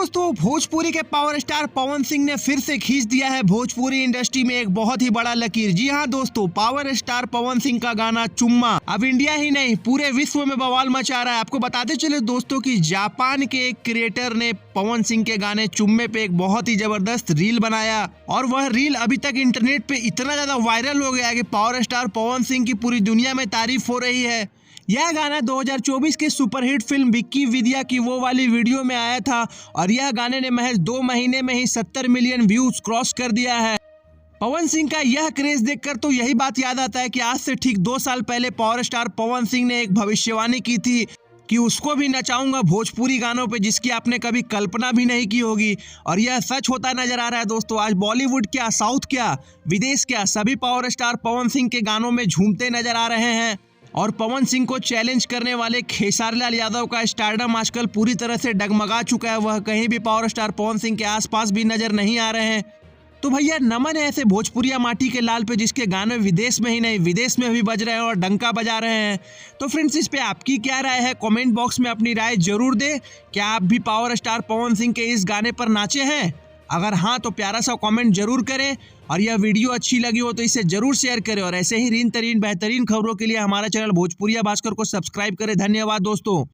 दोस्तों, भोजपुरी के power star Pawan Singh ने फिर से खींच दिया है भोजपुरी इंडस्ट्री में एक बहुत ही बड़ा लकीर। जी हां दोस्तों, पावर स्टार पवन सिंह का गाना चुम्मा अब इंडिया ही नहीं पूरे विश्व में बवाल मचा रहा है। आपको बताते चले दोस्तों कि जापान के एक क्रिएटर ने पवन सिंह के गाने चुम्मे पे एक बहुत ही जबरदस्त रील बनाया और वह रील अभी तक इंटरनेट पे इतना ज्यादा वायरल हो गया कि पावर स्टार पवन सिंह की पूरी दुनिया में तारीफ हो रही है। यह गाना 2024 के सुपरहिट फिल्म विक्की विद्या की वो वाली वीडियो में आया था और यह गाने ने महज 2 महीने में ही 70 मिलियन व्यूज क्रॉस कर दिया है। पवन सिंह का यह क्रेज देखकर तो यही बात याद आता है कि आज से ठीक 2 साल पहले पावर स्टार पवन सिंह ने एक भविष्यवाणी की थी कि उसको भी नचाऊंगा भोजपुरी गानों पे जिसकी आपने कभी कल्पना भी नहीं की होगी। और यह सच होता नजर आ रहा है दोस्तों। आज बॉलीवुड क्या, साउथ क्या, विदेश क्या, सभी पावर स्टार पवन सिंह के गानों में झूमते नजर आ रहे हैं। और पवन सिंह को चैलेंज करने वाले खेसारी लाल यादव का स्टारडम आजकल पूरी तरह से डगमगा चुका है। वह कहीं भी पावर स्टार पवन सिंह के आसपास भी नजर नहीं आ रहे हैं। तो भैया नमन है ऐसे भोजपुरिया माटी के लाल पे जिसके गाने विदेश में ही नहीं विदेश में भी बज रहे हैं और डंका बजा रहे हैं। तो फ्रेंड्स, इस पे आपकी क्या राय है? कमेंट बॉक्स में अपनी राय जरूर दें। क्या आप भी पावर स्टार पवन सिंह के इस गाने पर नाचे हैं? अगर हाँ तो प्यारा सा कमेंट जरूर करें और यह वीडियो अच्छी लगी हो तो इसे जरूर शेयर करें और ऐसे ही रीन तरीन बेहतरीन खबरों के लिए हमारा चैनल भोजपुरिया भास्कर को सब्सक्राइब करें। धन्यवाद दोस्तों।